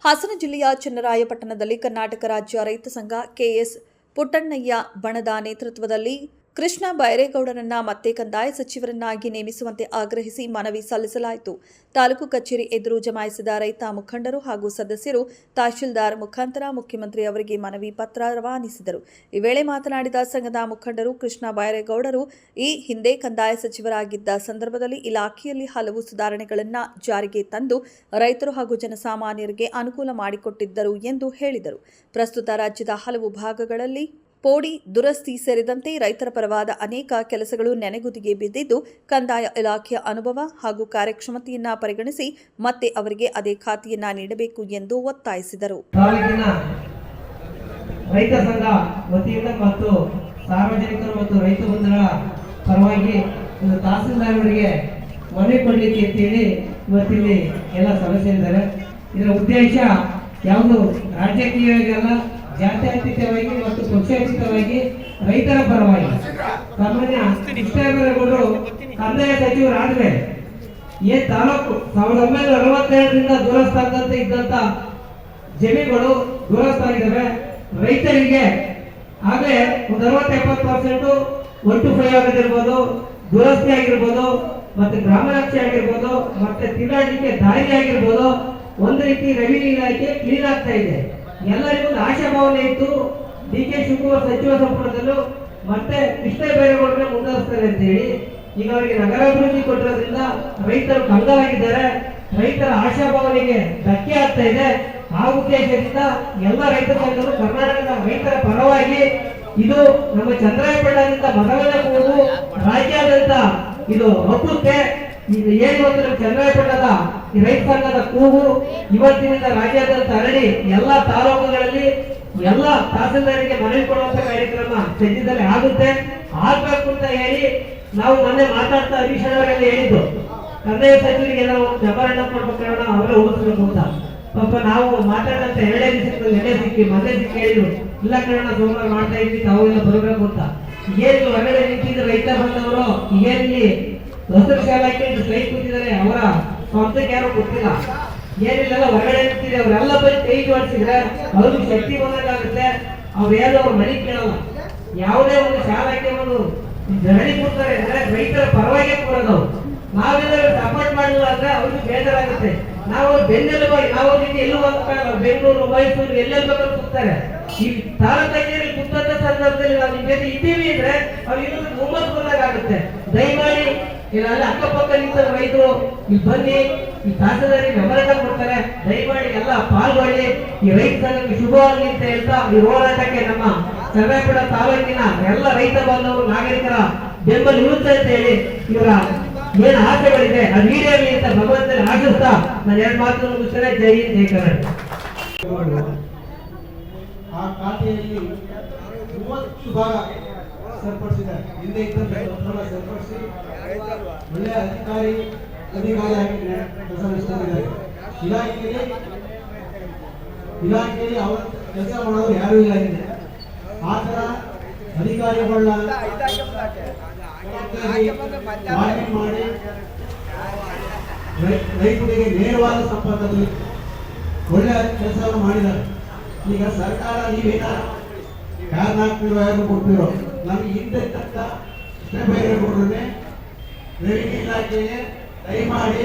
ಹಾಸನ ಜಿಲ್ಲೆಯ ಚನ್ನರಾಯಪಟ್ಟಣದಲ್ಲಿ ಕರ್ನಾಟಕ ರಾಜ್ಯ ರೈತ ಸಂಘ ಕೆಎಸ್ ಪುಟ್ಟಣ್ಣಯ್ಯ ಬಣದ ನೇತೃತ್ವದಲ್ಲಿ ಕೃಷ್ಣ ಬೈರೇಗೌಡರನ್ನ ಮತ್ತೆ ಕಂದಾಯ ಸಚಿವರನ್ನಾಗಿ ನೇಮಿಸುವಂತೆ ಆಗ್ರಹಿಸಿ ಮನವಿ ಸಲ್ಲಿಸಲಾಯಿತು. ತಾಲೂಕು ಕಚೇರಿ ಎದುರು ಜಮಾಯಿಸಿದ ರೈತ ಮುಖಂಡರು ಹಾಗೂ ಸದಸ್ಯರು ತಹಶೀಲ್ದಾರ್ ಮುಖಾಂತರ ಮುಖ್ಯಮಂತ್ರಿ ಅವರಿಗೆ ಮನವಿ ಪತ್ರ ರವಾನಿಸಿದರು. ಈ ವೇಳೆ ಮಾತನಾಡಿದ ಸಂಘದ ಮುಖಂಡರು, ಕೃಷ್ಣ ಬೈರೇಗೌಡರು ಈ ಹಿಂದೆ ಕಂದಾಯ ಸಚಿವರಾಗಿದ್ದ ಸಂದರ್ಭದಲ್ಲಿ ಇಲಾಖೆಯಲ್ಲಿ ಹಲವು ಸುಧಾರಣೆಗಳನ್ನು ಜಾರಿಗೆ ತಂದು ರೈತರು ಹಾಗೂ ಜನಸಾಮಾನ್ಯರಿಗೆ ಅನುಕೂಲ ಮಾಡಿಕೊಟ್ಟಿದ್ದರು ಎಂದು ಹೇಳಿದರು. ಪ್ರಸ್ತುತ ರಾಜ್ಯದ ಹಲವು ಭಾಗಗಳಲ್ಲಿ ಪೋಡಿ ದುರಸ್ತಿ ಸೇರಿದಂತೆ ರೈತರ ಪರವಾದ ಅನೇಕ ಕೆಲಸಗಳು ನೆನೆಗುದಿಗೆ ಬಿದ್ದಿದ್ದು, ಕಂದಾಯ ಇಲಾಖೆಯ ಅನುಭವ ಹಾಗೂ ಕಾರ್ಯಕ್ಷಮತೆಯನ್ನ ಪರಿಗಣಿಸಿ ಮತ್ತೆ ಅವರಿಗೆ ಅದೇ ಖಾತೆಯನ್ನ ನೀಡಬೇಕು ಎಂದು ಒತ್ತಾಯಿಸಿದರು. ರೈತ ಸಂಘ ವತಿಯಿಂದ ಮತ್ತು ಸಾರ್ವಜನಿಕರು ಮತ್ತು ರೈತ ಬಂಧುಗಳ ಪರವಾಗಿ ತಹಸೀಲ್ದಾರ್ ಅವರಿಗೆ ಮನವಿ ಕೊಡಲಿಕ್ಕೆ ಅಂತೇಳಿ ಇವತ್ತಿಲ್ಲಿ ಎಲ್ಲ ಸದಸ್ಯರಿದ್ದಾರೆ. ಇದರ ಉದ್ದೇಶ ಯಾವುದು ರಾಜಕೀಯವಾಗಲ್ಲ, ಜಾತ್ಯತೀತವಾಗಿ ಮತ್ತು ಪಕ್ಷಾತೀತವಾಗಿ ರೈತರ ಪರವಾಗಿ ಸಾಮಾನ್ಯ ಕೃಷ್ಣೇಗೌಡರು ಕಂದಾಯ ಸಚಿವರಾದ್ರೆ ತಾಲೂಕು 1962ರಿಂದ ದೂರಸ್ಥಾನದಂತೆ ಇದ್ದಂತ ಜಮೀನುಗಳು ದೂರಸ್ಥಾನಿದ್ದಾವೆ. ರೈತರಿಗೆ ಆಗಲೇ ಒಂದು 60-70% 1-5 ಆಗಿರ್ಬೋದು, ದುರಸ್ತಿ ಆಗಿರ್ಬೋದು, ಮತ್ತೆ ಗ್ರಾಮರಕ್ಷೆ ಆಗಿರ್ಬೋದು, ಮತ್ತೆ ತಿರುಗಾಡಲಿಕ್ಕೆ ದಾರಿ ಆಗಿರ್ಬೋದು, ಒಂದು ರೀತಿ ರೆವಿನ್ಯೂ ಇಲಾಖೆ ಕ್ಲೀನ್ ಆಗ್ತಾ ಇದೆ. ಎಲ್ಲರಿಗೂ ಆಶಾಭಾವನೆ ಇತ್ತು. ಡಿ.ಕೆ. ಶಿವಕುಮಾರ್ ಸಚಿವ ಸಂಪುಟದಲ್ಲೂ ಮತ್ತೆ ಕೃಷ್ಣ ಬೈರೇಗೌಡರನ್ನ ಮುಂದುವರಿಸ್ತಾರೆ ಅಂತ ಹೇಳಿ ಈಗ ಅವರಿಗೆ ನಗರಾಭಿವೃದ್ಧಿ ಕೊಟ್ಟಿರೋದ್ರಿಂದ ರೈತರು ಕಂಗಾಲಾಗಿದ್ದಾರೆ. ರೈತರ ಆಶಾಭಾವನೆಗೆ ಧಕ್ಕೆ ಆಗ್ತಾ ಇದೆ. ಆ ಉದ್ದೇಶದಿಂದ ಎಲ್ಲ ರೈತ ಸಂಘರು ಕರ್ನಾಟಕದ ರೈತರ ಪರವಾಗಿ ಇದು ನಮ್ಮ ಚನ್ನರಾಯಪಟ್ಟಣದಿಂದ ಮೊದಲನೇ ಕೂಗು ರಾಜ್ಯಾದ್ಯಂತ ಇದು ಹಬ್ಬುತ್ತೆ. ಇದು ಏನು ಅಂದ್ರೆ ಚನ್ನರಾಯಪಟ್ಟಣದ ಈ ರೈತ ಸಂಘದ ಕೂಗು ಇವತ್ತಿನಿಂದ ರಾಜ್ಯಾದ್ಯಂತ ಹರಡಿ ಎಲ್ಲ ತಾಲೂಕುಗಳಲ್ಲಿ ಎಲ್ಲ ತಹಸೀಲ್ದಾರಿಗೆ ಮನವಿ ಕೊಡುವಂತ ಕಾರ್ಯಕ್ರಮ ಸದ್ಯದಲ್ಲಿ ಆಗುತ್ತೆ. ಆಗ್ಬೇಕು ಅಂತ ಹೇಳಿ ನಾವು ಮೊನ್ನೆ ಮಾತಾಡ್ತಾ ಹರೀಶ್ ಅವರೆಲ್ಲ ಹೇಳಿದ್ದು, ಕಂದಾಯ ಸಚಿವರಿಗೆ ನಾವು ಮೆಮೊರಾಂಡಮ್ ಮಾಡ್ಬೇಕು, ಅವರೇ ಉಳಿಸ್ಬೇಕು ಅಂತ. ಪಾಪ ನಾವು ಮಾತಾಡಂತ 2 ದಿವಸದಲ್ಲಿ ನೆನೆ ಸಿಕ್ಕಿ ಮೊನ್ನೆ ಸಿಕ್ಕಿ ಹೇಳಿದ್ರು, ಇಲ್ಲ ಕಾರಣ ಸೋಮವಾರ ಮಾಡ್ತಾ ಇದ್ವಿ, ತಾವೆಲ್ಲ ಬರಬೇಕು ಅಂತ. ಏನು ಹೊರಗಡೆ ನಿಂತಿದ್ದು ರೈತ ಬಂದವರು ಏನಲ್ಲಿ ಹಸಿರು ಶಾಲೆಗೆ ಸ್ಟ್ರೈಕ್ ಕೂತಿದ್ದಾರೆ, ಅವರ ಸ್ವಂತಕ್ಕೆ ಯಾರು ಗೊತ್ತಿಲ್ಲ, ಏನಿಲ್ಲ ಹೊರಗಡೆ ನಿಂತಿದೆ. ಅವರೆಲ್ಲ ಬಂದು ಕೈ ಜೋಡಿಸಿದ್ರೆ ಅವ್ರಿಗೆ ಶಕ್ತಿ ಬಂದಾಗುತ್ತೆ. ಅವ್ರೇನು ಅವ್ರ ಮನೆ ಕೇಳಲ್ಲ. ಯಾವುದೇ ಒಂದು ಶಾಲೆಗೆ ಒಂದು ಧರಣಿ ಕೊಡ್ತಾರೆ ಅಂದ್ರೆ ರೈತರ ಪರವಾಗಿ ಕೊಡೋದು. ನಾವೇನಾದ್ರು ಸಪೋರ್ಟ್ ಮಾಡಿಲ್ಲ ಅಂದ್ರೆ ಅವ್ರಿಗೆ ಬೇಜಾರಾಗುತ್ತೆ. ನಾವು ಬೆನ್ನೆಲುಬಾಗಿ ನಾವು ಅವ್ರಿಗೆ ಎಲ್ಲೂ ಹೋಗ್ತಾರಲ್ಲ, ಬೆಂಗಳೂರು, ಮೈಸೂರು ಎಲ್ಲೆಲ್ಲಿ ಬೇಕಾದ್ರೂ ಕೂಗ್ತಾರೆ. ಈ ತಾಲೂಕಲ್ಲಿ ಕೂತಂತ ಸಂದರ್ಭದಲ್ಲಿ ನಾವು ನಿಮ್ ಜೊತೆ ಇದ್ದೀವಿ ಅಂದ್ರೆ ಅವ್ರು ಇನ್ನೊಂದು ಹುಮ್ಮಸ್ ಬಂದಾಗುತ್ತೆ. ದಯಮಾಡಿ ಇಲ್ಲಿ ಅಕ್ಕಪಕ್ಕ ನಿಂತ ರೈತರು ಇಲ್ಲಿ ಬನ್ನಿ, ಈ ತಹಸೀಲ್ದಾರಿಗೆ ಮೆಮೊರಾಂಡಮ್ ಕೊಡ್ತಾರೆ, ದಯಮಾಡಿ ಎಲ್ಲ ಪಾಲ್ಗೊಳ್ಳಿ. ಈ ರೈತ ಸಂಘಕ್ಕೆ ಶುಭವಾಗಲಿ ಅಂತ ಹೇಳ್ತಾ ಈ ಹೋರಾಟಕ್ಕೆ ನಮ್ಮ ಚನ್ನರಾಯಪಟ್ಟಣ ತಾಲೂಕಿನ ಎಲ್ಲ ರೈತ ಬಾಂಧವರು ನಾಗರಿಕರ ಬೆಂಬಲ ಇರುತ್ತೆ ಅಂತ ಹೇಳಿ ಇವರ ಏನು ಆಸೆಗಳಿದೆ ಅದು ಈಡೇರಲಿ ಅಂತ ಭಗವಂತನ ಆಶಿಸ್ತಾ ನಾನು 2 ಮಾತು ಮುಗಿಸ್ತೇನೆ. ಜೈ ಹಿಂದ್, ಜೈ ಕರ್ನಾಟಕ. ಆ ಖಾತೆಯಲ್ಲಿ 30 ಭಾಗ ಸರಿಪಡಿಸಿದ್ದಾರೆ. ಹಿಂದೆ ಇದ್ದಂತ ಸರಿಪಡಿಸಿ ಒಳ್ಳೆಯ ಅಧಿಕಾರಿಯಾಗಿ ಕೆಲಸ ನಡೆಸ್ಕೊಂಡಿದ್ದಾರೆ. ಇಲಾಖೆಯಲ್ಲಿ ಅವರ ಕೆಲಸ ಮಾಡೋರು ಯಾರೂ ಇಲ್ಲ ಹಿಂದೆ. ಆ ಥರ ಅಧಿಕಾರಿಗಳನ್ನ ಮಾಡಿ ರೈತರಿಗೆ ನೇರವಾದ ಸಂಪರ್ಕದಲ್ಲಿ ಒಳ್ಳೆಯ ಕೆಲಸವನ್ನು ಮಾಡಿದ್ದಾರೆ. ಈಗ ಸರ್ಕಾರ ನೀವೇನ ಯಾರನ್ನ ಹಾಕ್ತಿರೋ ಯಾರು ಕೊಡ್ತಿರೋ ನಮ್ಗೆ ಹಿಂದೆ ತಕ್ಕ ರೆವಿನ್ಯೂ ಇಲಾಖೆಗೆ ದಯಮಾಡಿ